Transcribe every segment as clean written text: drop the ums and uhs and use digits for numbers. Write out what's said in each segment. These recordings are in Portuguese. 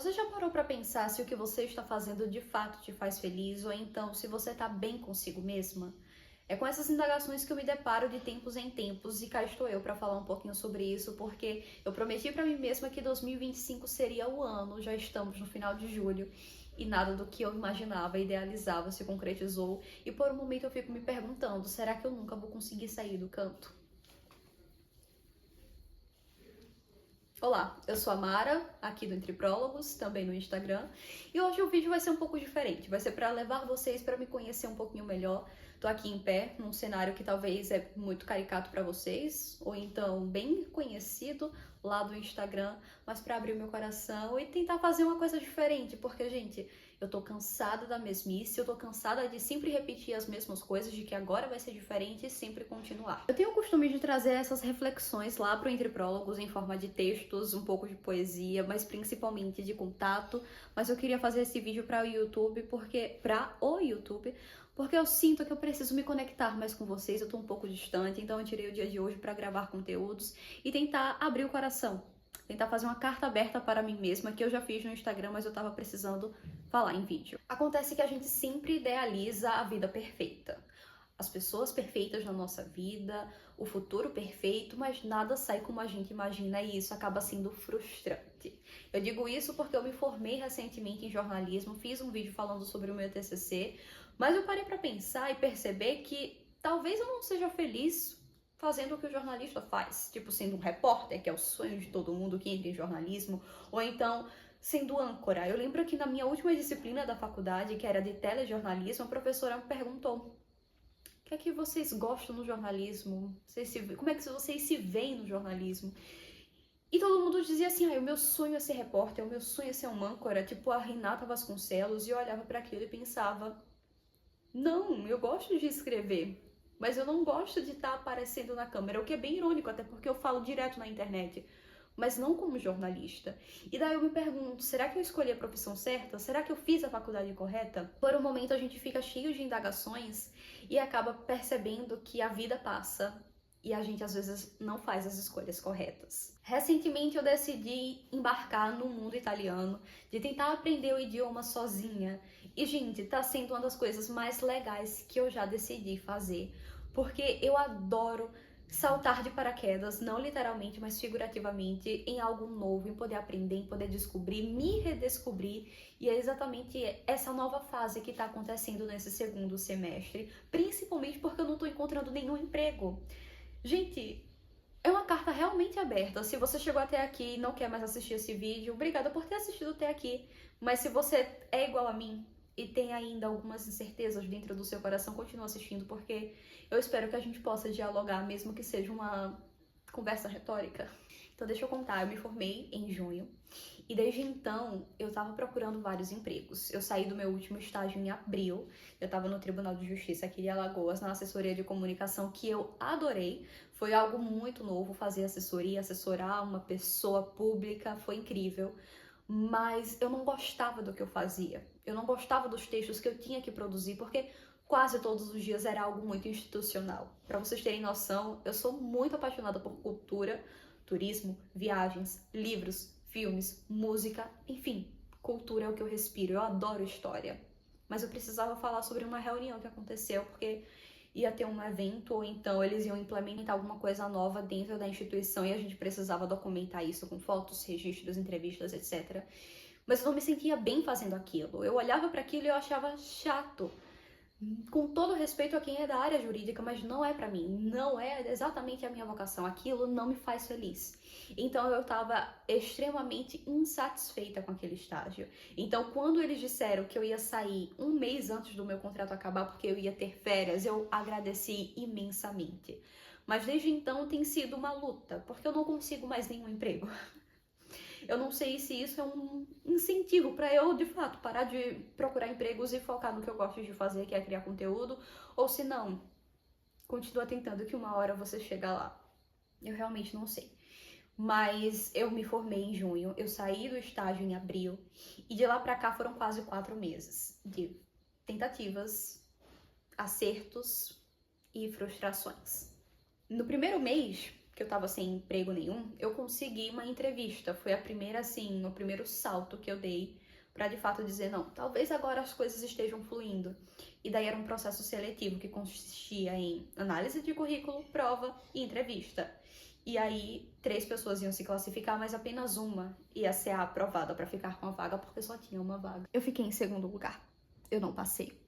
Você já parou para pensar se o que você está fazendo de fato te faz feliz ou então se você está bem consigo mesma? É com essas indagações que eu me deparo de tempos em tempos e cá estou eu para falar um pouquinho sobre isso, porque eu prometi para mim mesma que 2025 seria o ano, já estamos no final de julho e nada do que eu imaginava, idealizava se concretizou e por um momento eu fico me perguntando, será que eu nunca vou conseguir sair do canto? Olá, eu sou a Mara, aqui do Entre Prólogos, também no Instagram, e hoje o vídeo vai ser um pouco diferente, vai ser para levar vocês para me conhecer um pouquinho melhor. Tô aqui em pé, num cenário que talvez é muito caricato para vocês, ou então bem conhecido lá do Instagram, mas para abrir o meu coração e tentar fazer uma coisa diferente, porque, gente, eu tô cansada da mesmice, eu tô cansada de sempre repetir as mesmas coisas, de que agora vai ser diferente e sempre continuar. Eu tenho o costume de trazer essas reflexões lá pro Entre Prólogos em forma de textos, um pouco de poesia, mas principalmente de contato, mas eu queria fazer esse vídeo para o YouTube, porque eu sinto que eu preciso me conectar mais com vocês, eu tô um pouco distante, então eu tirei o dia de hoje para gravar conteúdos e tentar abrir o coração. Tentar fazer uma carta aberta para mim mesma, que eu já fiz no Instagram, mas eu tava precisando falar em vídeo. Acontece que a gente sempre idealiza a vida perfeita. As pessoas perfeitas na nossa vida, o futuro perfeito, mas nada sai como a gente imagina e isso acaba sendo frustrante. Eu digo isso porque eu me formei recentemente em jornalismo, fiz um vídeo falando sobre o meu TCC, mas eu parei para pensar e perceber que talvez eu não seja feliz fazendo o que o jornalista faz, tipo sendo um repórter, que é o sonho de todo mundo que entra em jornalismo, ou então sendo âncora. Eu lembro que na minha última disciplina da faculdade, que era de telejornalismo, a professora me perguntou: o que é que vocês gostam no jornalismo? Como é que vocês se veem no jornalismo? E todo mundo dizia assim, o meu sonho é ser repórter, o meu sonho é ser um âncora, tipo a Renata Vasconcelos, e eu olhava para aquilo e pensava, não, eu gosto de escrever, mas eu não gosto de estar aparecendo na câmera, o que é bem irônico, até porque eu falo direto na internet, mas não como jornalista. E daí eu me pergunto, será que eu escolhi a profissão certa? Será que eu fiz a faculdade correta? Por um momento a gente fica cheio de indagações e acaba percebendo que a vida passa e a gente às vezes não faz as escolhas corretas. Recentemente eu decidi embarcar no mundo italiano, de tentar aprender o idioma sozinha. E, gente, tá sendo uma das coisas mais legais que eu já decidi fazer, porque eu adoro saltar de paraquedas, não literalmente, mas figurativamente, em algo novo, em poder aprender, em poder descobrir, me redescobrir. E é exatamente essa nova fase que está acontecendo nesse segundo semestre, principalmente porque eu não estou encontrando nenhum emprego. Gente, é uma carta realmente aberta. Se você chegou até aqui e não quer mais assistir esse vídeo, obrigada por ter assistido até aqui. Mas se você é igual a mim e tem ainda algumas incertezas dentro do seu coração, continue assistindo, porque eu espero que a gente possa dialogar, mesmo que seja uma conversa retórica. Então deixa eu contar, eu me formei em junho e desde então eu tava procurando vários empregos. Eu saí do meu último estágio em abril, eu tava no Tribunal de Justiça aqui de Alagoas, na assessoria de comunicação, que eu adorei. Foi algo muito novo fazer assessoria, assessorar uma pessoa pública, foi incrível. Mas eu não gostava do que eu fazia. Eu não gostava dos textos que eu tinha que produzir, porque quase todos os dias era algo muito institucional. Para vocês terem noção, eu sou muito apaixonada por cultura, turismo, viagens, livros, filmes, música, enfim, cultura é o que eu respiro, eu adoro história. Mas eu precisava falar sobre uma reunião que aconteceu, porque ia ter um evento, ou então eles iam implementar alguma coisa nova dentro da instituição e a gente precisava documentar isso com fotos, registros, entrevistas, etc. Mas eu não me sentia bem fazendo aquilo. Eu olhava para aquilo e eu achava chato. Com todo respeito a quem é da área jurídica, mas não é pra mim, não é exatamente a minha vocação, aquilo não me faz feliz. Então eu tava extremamente insatisfeita com aquele estágio. Então quando eles disseram que eu ia sair um mês antes do meu contrato acabar, porque eu ia ter férias, eu agradeci imensamente. Mas desde então tem sido uma luta, porque eu não consigo mais nenhum emprego. Eu não sei se isso é um incentivo para eu, de fato, parar de procurar empregos e focar no que eu gosto de fazer, que é criar conteúdo, ou se não, continua tentando que uma hora você chega lá. Eu realmente não sei. Mas eu me formei em junho, eu saí do estágio em abril, e de lá pra cá foram quase 4 meses de tentativas, acertos e frustrações. No primeiro mês, que eu tava sem emprego nenhum, eu consegui uma entrevista. Foi a primeira, assim, o primeiro salto que eu dei pra de fato dizer, não, talvez agora as coisas estejam fluindo. E daí era um processo seletivo que consistia em análise de currículo, prova e entrevista. E aí 3 pessoas iam se classificar, mas apenas uma ia ser aprovada pra ficar com a vaga, porque só tinha uma vaga. Eu fiquei em segundo lugar. Eu não passei.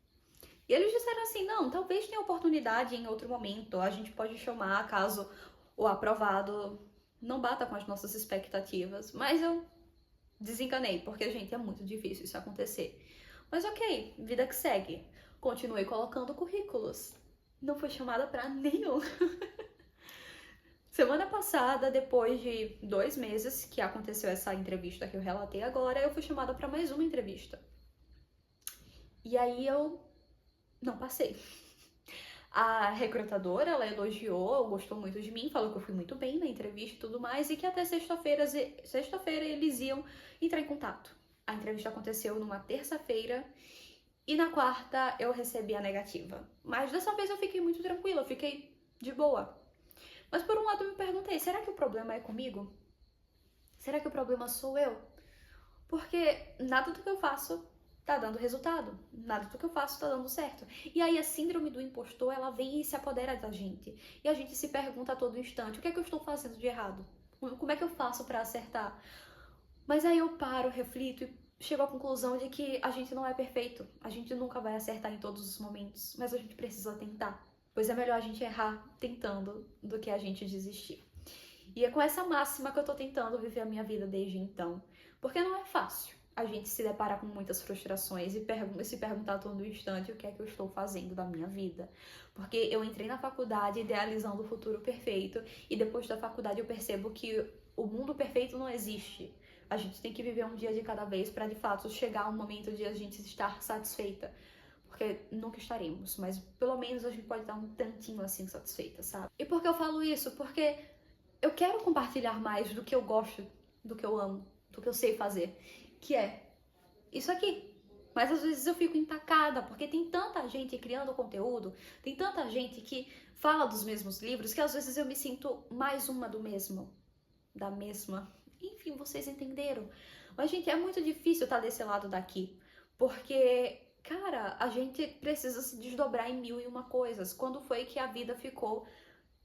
E eles disseram assim, não, talvez tenha oportunidade em outro momento, a gente pode chamar caso o aprovado não bata com as nossas expectativas. Mas eu desencanei, porque, gente, é muito difícil isso acontecer. Mas ok, vida que segue. Continuei colocando currículos. Não fui chamada pra nenhum. Semana passada, depois de 2 meses que aconteceu essa entrevista que eu relatei agora, eu fui chamada pra mais uma entrevista. E aí eu não passei. A recrutadora, ela elogiou, gostou muito de mim, falou que eu fui muito bem na entrevista e tudo mais, e que até sexta-feira eles iam entrar em contato. A entrevista aconteceu numa terça-feira e na quarta eu recebi a negativa. Mas dessa vez eu fiquei muito tranquila, eu fiquei de boa. Mas por um lado eu me perguntei, será que o problema é comigo? Será que o problema sou eu? Porque nada do que eu faço tá dando resultado, nada do que eu faço tá dando certo. E aí a síndrome do impostor, ela vem e se apodera da gente. E a gente se pergunta a todo instante, o que é que eu estou fazendo de errado? Como é que eu faço pra acertar? Mas aí eu paro, reflito e chego à conclusão de que a gente não é perfeito. A gente nunca vai acertar em todos os momentos, mas a gente precisa tentar. Pois é melhor a gente errar tentando do que a gente desistir. E é com essa máxima que eu tô tentando viver a minha vida desde então. Porque não é fácil a gente se deparar com muitas frustrações e se perguntar a todo instante o que é que eu estou fazendo da minha vida. Porque eu entrei na faculdade idealizando o futuro perfeito e depois da faculdade eu percebo que o mundo perfeito não existe. A gente tem que viver um dia de cada vez para de fato chegar ao momento de a gente estar satisfeita. Porque nunca estaremos, mas pelo menos a gente pode estar um tantinho assim satisfeita, sabe? E por que eu falo isso? Porque eu quero compartilhar mais do que eu gosto, do que eu amo, do que eu sei fazer, que é isso aqui. Mas às vezes eu fico empacada, porque tem tanta gente criando conteúdo, tem tanta gente que fala dos mesmos livros, que às vezes eu me sinto mais uma do mesmo, da mesma. Enfim, vocês entenderam. Mas, gente, é muito difícil estar desse lado daqui, porque, cara, a gente precisa se desdobrar em 1001 coisas. Quando foi que a vida ficou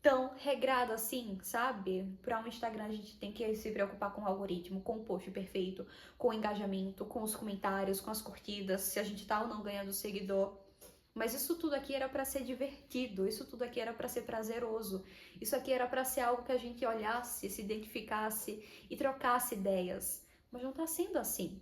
tão regrada assim, sabe? Para um Instagram a gente tem que se preocupar com o algoritmo, com o post perfeito, com o engajamento, com os comentários, com as curtidas, se a gente tá ou não ganhando seguidor. Mas isso tudo aqui era para ser divertido, isso tudo aqui era para ser prazeroso. Isso aqui era para ser algo que a gente olhasse, se identificasse e trocasse ideias. Mas não tá sendo assim.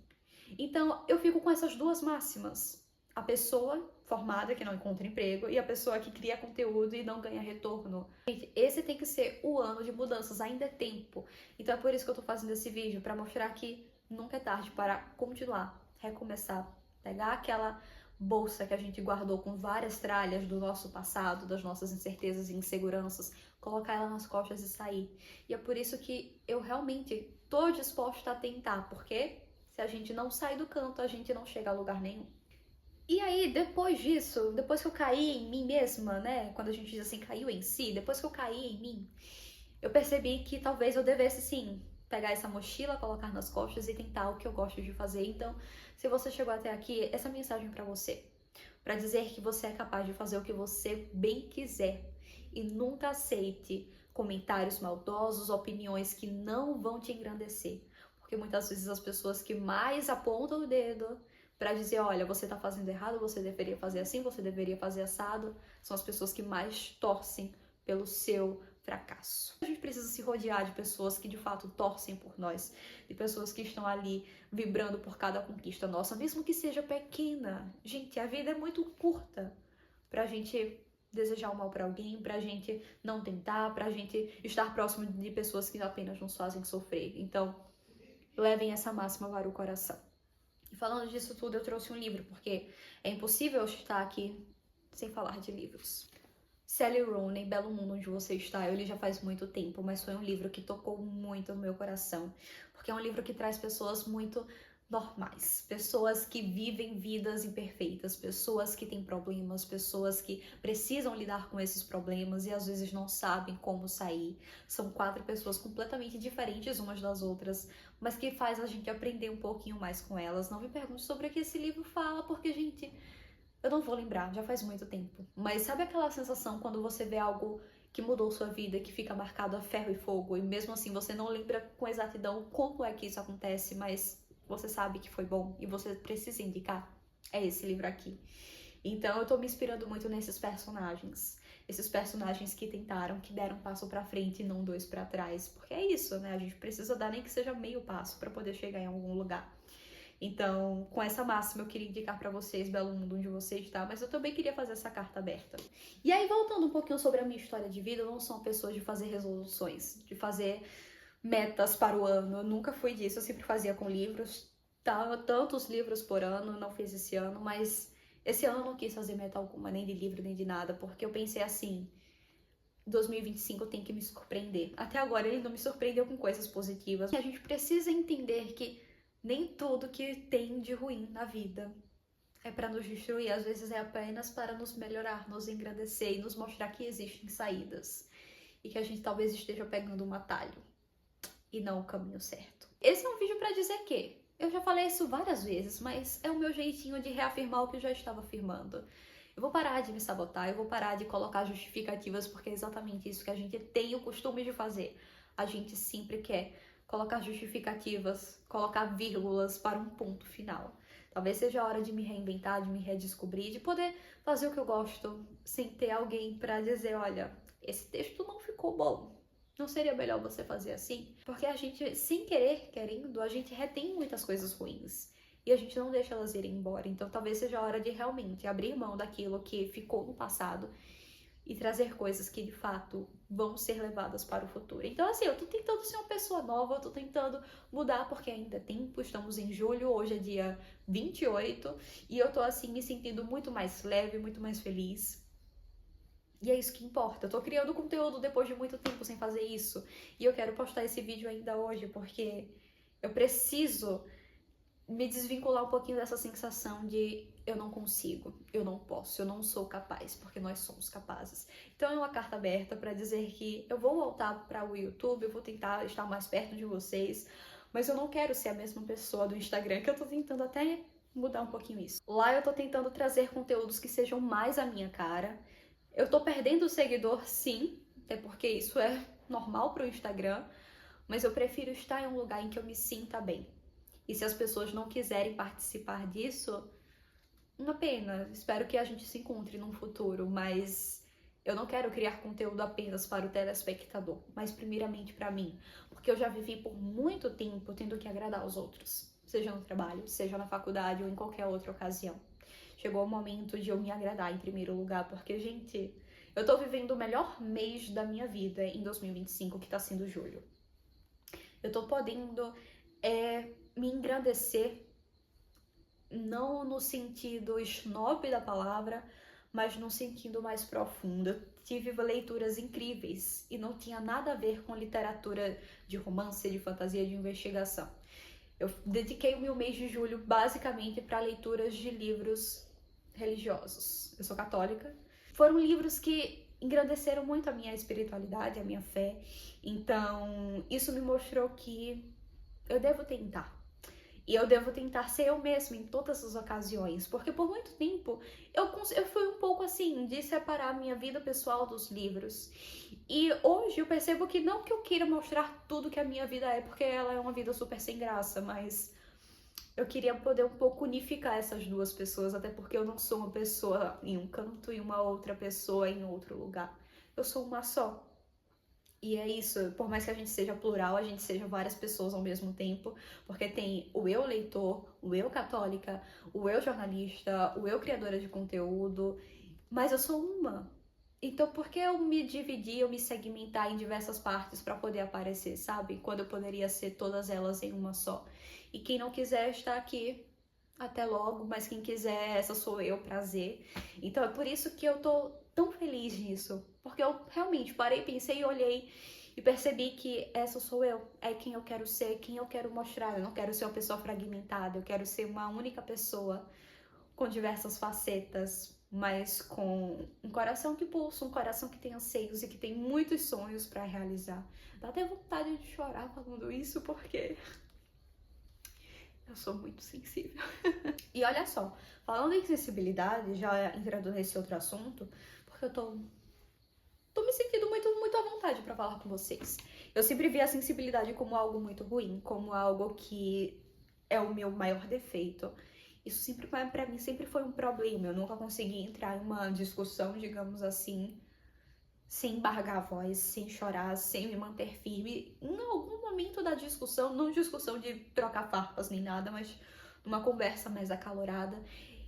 Então, eu fico com essas duas máximas. A pessoa formada que não encontra emprego e a pessoa que cria conteúdo e não ganha retorno. Gente, esse tem que ser o ano de mudanças, ainda é tempo. Então é por isso que eu tô fazendo esse vídeo, para mostrar que nunca é tarde para continuar, recomeçar, pegar aquela bolsa que a gente guardou com várias tralhas do nosso passado, das nossas incertezas e inseguranças, colocar ela nas costas e sair. E é por isso que eu realmente tô disposta a tentar, porque se a gente não sai do canto, a gente não chega a lugar nenhum. E aí, depois disso, depois que eu caí em mim mesma, né? Quando a gente diz assim, caiu em si, depois que eu caí em mim, eu percebi que talvez eu devesse, sim, pegar essa mochila, colocar nas costas e tentar o que eu gosto de fazer. Então, se você chegou até aqui, essa mensagem pra você. Pra dizer que você é capaz de fazer o que você bem quiser. E nunca aceite comentários maldosos, opiniões que não vão te engrandecer. Porque muitas vezes as pessoas que mais apontam o dedo para dizer, olha, você tá fazendo errado, você deveria fazer assim, você deveria fazer assado, são as pessoas que mais torcem pelo seu fracasso. A gente precisa se rodear de pessoas que de fato torcem por nós, de pessoas que estão ali vibrando por cada conquista nossa, mesmo que seja pequena. Gente, a vida é muito curta pra gente desejar o mal pra alguém, pra gente não tentar, pra gente estar próximo de pessoas que apenas nos fazem sofrer. Então, levem essa máxima para o coração. E falando disso tudo, eu trouxe um livro, porque é impossível eu estar aqui sem falar de livros. Sally Rooney, Belo Mundo Onde Você Está, eu li já faz muito tempo, mas foi um livro que tocou muito no meu coração, porque é um livro que traz pessoas muito normais, pessoas que vivem vidas imperfeitas, pessoas que têm problemas, pessoas que precisam lidar com esses problemas e às vezes não sabem como sair. São 4 pessoas completamente diferentes umas das outras, mas que faz a gente aprender um pouquinho mais com elas. Não me pergunte sobre o que esse livro fala, porque, gente, eu não vou lembrar, já faz muito tempo. Mas sabe aquela sensação quando você vê algo que mudou sua vida, que fica marcado a ferro e fogo, e mesmo assim você não lembra com exatidão como é que isso acontece, mas você sabe que foi bom e você precisa indicar? É esse livro aqui. Então eu tô me inspirando muito nesses personagens. Esses personagens que tentaram, que deram um passo pra frente e não 2 pra trás. Porque é isso, né? A gente precisa dar nem que seja meio passo pra poder chegar em algum lugar. Então, com essa máxima, eu queria indicar pra vocês, belo mundo onde você está, mas eu também queria fazer essa carta aberta. E aí, voltando um pouquinho sobre a minha história de vida, eu não sou uma pessoa de fazer resoluções, de fazer metas para o ano. Eu nunca fui disso, eu sempre fazia com livros, tantos livros por ano, não fiz esse ano, mas esse ano eu não quis fazer meta alguma, nem de livro, nem de nada, porque eu pensei assim, 2025 tem que me surpreender. Até agora ele não me surpreendeu com coisas positivas. E a gente precisa entender que nem tudo que tem de ruim na vida é para nos destruir, às vezes é apenas para nos melhorar, nos engrandecer e nos mostrar que existem saídas. E que a gente talvez esteja pegando um atalho e não o caminho certo. Esse é um vídeo para dizer que eu já falei isso várias vezes, mas é o meu jeitinho de reafirmar o que eu já estava afirmando. Eu vou parar de me sabotar, eu vou parar de colocar justificativas, porque é exatamente isso que a gente tem o costume de fazer. A gente sempre quer colocar justificativas, colocar vírgulas para um ponto final. Talvez seja a hora de me reinventar, de me redescobrir, de poder fazer o que eu gosto, sem ter alguém para dizer, olha, esse texto não ficou bom. Não seria melhor você fazer assim? Porque a gente, sem querer, querendo, a gente retém muitas coisas ruins. E a gente não deixa elas irem embora. Então talvez seja a hora de realmente abrir mão daquilo que ficou no passado e trazer coisas que de fato vão ser levadas para o futuro. Então assim, eu tô tentando ser uma pessoa nova, eu tô tentando mudar porque ainda é tempo, estamos em julho, hoje é dia 28, e eu tô assim me sentindo muito mais leve, muito mais feliz. E é isso que importa. Eu tô criando conteúdo depois de muito tempo sem fazer isso. E eu quero postar esse vídeo ainda hoje, porque eu preciso me desvincular um pouquinho dessa sensação de eu não consigo, eu não posso, eu não sou capaz, porque nós somos capazes. Então é uma carta aberta para dizer que eu vou voltar para o YouTube, eu vou tentar estar mais perto de vocês, mas eu não quero ser a mesma pessoa do Instagram, que eu tô tentando até mudar um pouquinho isso. Lá eu tô tentando trazer conteúdos que sejam mais a minha cara. Eu tô perdendo seguidor, sim, até porque isso é normal pro Instagram, mas eu prefiro estar em um lugar em que eu me sinta bem. E se as pessoas não quiserem participar disso, uma pena. Espero que a gente se encontre num futuro, mas eu não quero criar conteúdo apenas para o telespectador, mas primeiramente para mim, porque eu já vivi por muito tempo tendo que agradar os outros, seja no trabalho, seja na faculdade ou em qualquer outra ocasião. Chegou o momento de eu me agradar em primeiro lugar, porque, gente, eu tô vivendo o melhor mês da minha vida em 2025, que tá sendo julho. Eu tô podendo me engrandecer, não no sentido snob da palavra, mas no sentido mais profundo. Eu tive leituras incríveis e não tinha nada a ver com literatura de romance, de fantasia, de investigação. Eu dediquei o meu mês de julho basicamente para leituras de livros religiosos. Eu sou católica. Foram livros que engrandeceram muito a minha espiritualidade, a minha fé. Então, isso me mostrou que eu devo tentar. E eu devo tentar ser eu mesma em todas as ocasiões. Porque por muito tempo eu fui um pouco assim, de separar a minha vida pessoal dos livros. E hoje eu percebo que não que eu queira mostrar tudo que a minha vida é, porque ela é uma vida super sem graça, mas eu queria poder um pouco unificar essas duas pessoas, até porque eu não sou uma pessoa em um canto e uma outra pessoa em outro lugar. Eu sou uma só. E é isso, por mais que a gente seja plural, a gente seja várias pessoas ao mesmo tempo, porque tem o eu leitor, o eu católica, o eu jornalista, o eu criadora de conteúdo, mas eu sou uma. Então por que eu me dividir, eu me segmentar em diversas partes para poder aparecer, sabe? Quando eu poderia ser todas elas em uma só. E quem não quiser estar aqui, até logo, mas quem quiser, essa sou eu, prazer. Então é por isso que eu tô tão feliz nisso, porque eu realmente parei, pensei e olhei E percebi que essa sou eu, é quem eu quero ser, quem eu quero mostrar. Eu não quero ser uma pessoa fragmentada, eu quero ser uma única pessoa com diversas facetas, mas com um coração que pulsa, um coração que tem anseios e que tem muitos sonhos para realizar. Dá até vontade de chorar falando isso, porque eu sou muito sensível. E olha só, falando em sensibilidade, já entrando nesse outro assunto, porque eu tô me sentindo muito à vontade para falar com vocês. Eu sempre vi a sensibilidade como algo muito ruim, como algo que é o meu maior defeito. Isso sempre, para mim, sempre foi um problema. Eu nunca consegui entrar em uma discussão, digamos assim, sem embargar a voz, sem chorar, sem me manter firme. Em algum momento da discussão, não discussão de trocar farpas nem nada, mas numa conversa mais acalorada,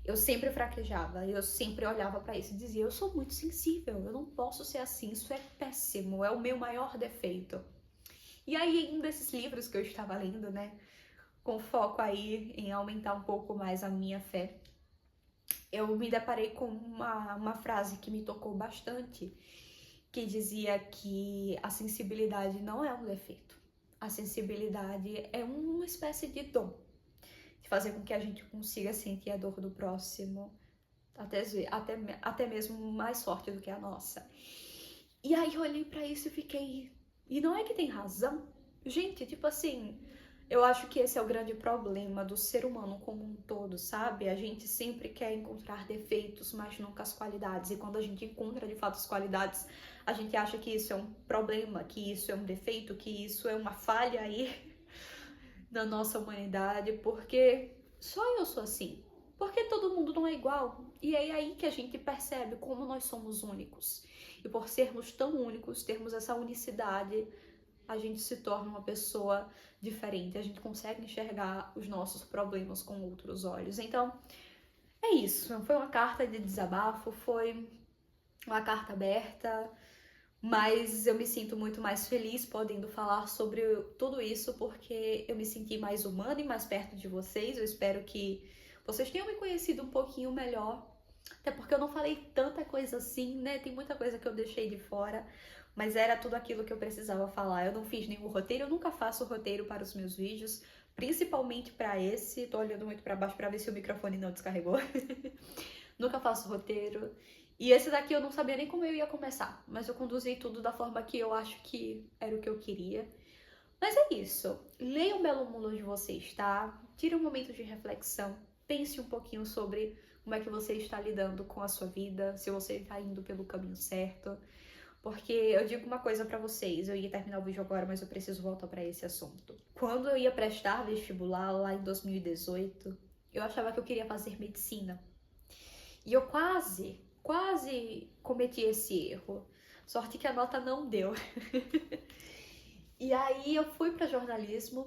eu sempre fraquejava, eu sempre olhava pra isso e dizia, eu sou muito sensível, eu não posso ser assim, isso é péssimo, é o meu maior defeito. E aí, em um desses livros que eu estava lendo, né, com foco aí em aumentar um pouco mais a minha fé, eu me deparei com uma frase que me tocou bastante, que dizia que a sensibilidade não é um defeito. A sensibilidade é uma espécie de dom, de fazer com que a gente consiga sentir a dor do próximo, até mesmo mais forte do que a nossa. E aí eu olhei pra isso e fiquei... E não é que tem razão? Gente, tipo assim... Eu acho que esse é o grande problema do ser humano como um todo, sabe? A gente sempre quer encontrar defeitos, mas nunca as qualidades. E quando a gente encontra, de fato, as qualidades, a gente acha que isso é um problema, que isso é um defeito, que isso é uma falha aí na nossa humanidade, porque só eu sou assim. Porque todo mundo não é igual. E é aí que a gente percebe como nós somos únicos. E por sermos tão únicos, termos essa unicidade, a gente se torna uma pessoa diferente, a gente consegue enxergar os nossos problemas com outros olhos. Então, é isso. Foi uma carta de desabafo, foi uma carta aberta, mas eu me sinto muito mais feliz podendo falar sobre tudo isso, porque eu me senti mais humana e mais perto de vocês. Eu espero que vocês tenham me conhecido um pouquinho melhor, até porque eu não falei tanta coisa assim, né? Tem muita coisa que eu deixei de fora, mas era tudo aquilo que eu precisava falar. Eu não fiz nenhum roteiro, eu nunca faço roteiro para os meus vídeos, principalmente para esse. Tô olhando muito para baixo para ver se o microfone não descarregou. Nunca faço roteiro. E esse daqui eu não sabia nem como eu ia começar, mas eu conduzi tudo da forma que eu acho que era o que eu queria. Mas é isso. Leia o Belo Mundo onde você está, tire um momento de reflexão, pense um pouquinho sobre como é que você está lidando com a sua vida, se você está indo pelo caminho certo. Porque eu digo uma coisa pra vocês, eu ia terminar o vídeo agora, mas eu preciso voltar pra esse assunto. Quando eu ia prestar vestibular lá em 2018, eu achava que eu queria fazer medicina. E eu quase cometi esse erro. Sorte que a nota não deu. E aí eu fui para jornalismo,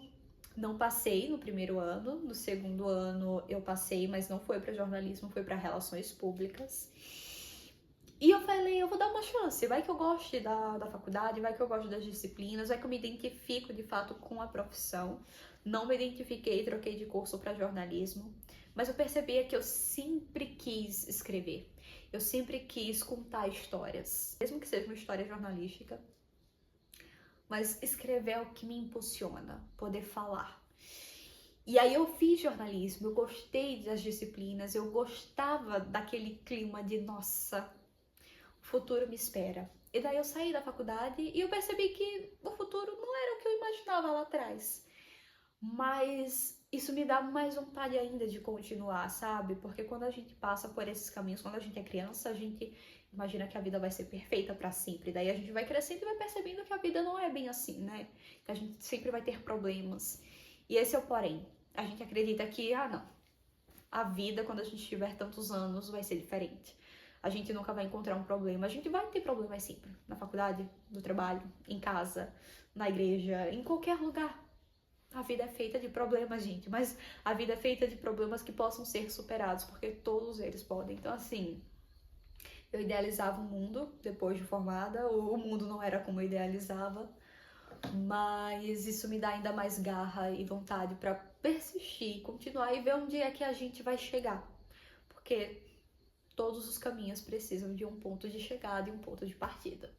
não passei no primeiro ano, no segundo ano eu passei, mas não foi para jornalismo, foi para relações públicas. E eu falei, eu vou dar uma chance, vai que eu goste da faculdade, vai que eu gosto das disciplinas, vai que eu me identifico de fato com a profissão. Não me identifiquei, troquei de curso para jornalismo, mas eu percebia que eu sempre quis escrever. Eu sempre quis contar histórias, mesmo que seja uma história jornalística. Mas escrever é o que me impulsiona, poder falar. E aí eu fiz jornalismo, eu gostei das disciplinas, eu gostava daquele clima de, nossa, o futuro me espera. E daí eu saí da faculdade e eu percebi que o futuro não era o que eu imaginava lá atrás. Mas isso me dá mais vontade ainda de continuar, sabe? Porque quando a gente passa por esses caminhos, quando a gente é criança, a gente imagina que a vida vai ser perfeita pra sempre. Daí a gente vai crescendo e vai percebendo que a vida não é bem assim, né? Que a gente sempre vai ter problemas. E esse é o porém. A gente acredita que, não, a vida, quando a gente tiver tantos anos, vai ser diferente. A gente nunca vai encontrar um problema. A gente vai ter problemas sempre. Na faculdade, no trabalho, em casa, na igreja, em qualquer lugar. A vida é feita de problemas, gente, mas a vida é feita de problemas que possam ser superados, porque todos eles podem. Então, assim, eu idealizava o mundo depois de formada, o mundo não era como eu idealizava, mas isso me dá ainda mais garra e vontade para persistir, continuar e ver onde é que a gente vai chegar, porque todos os caminhos precisam de um ponto de chegada e um ponto de partida.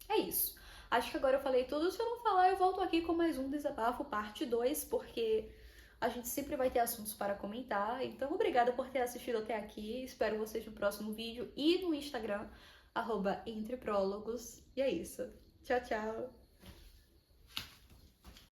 É isso. Acho que agora eu falei tudo. Se eu não falar, eu volto aqui com mais um desabafo, parte 2, porque a gente sempre vai ter assuntos para comentar. Então, obrigada por ter assistido até aqui. Espero vocês no próximo vídeo e no Instagram, @entreprólogos. E é isso. Tchau, tchau!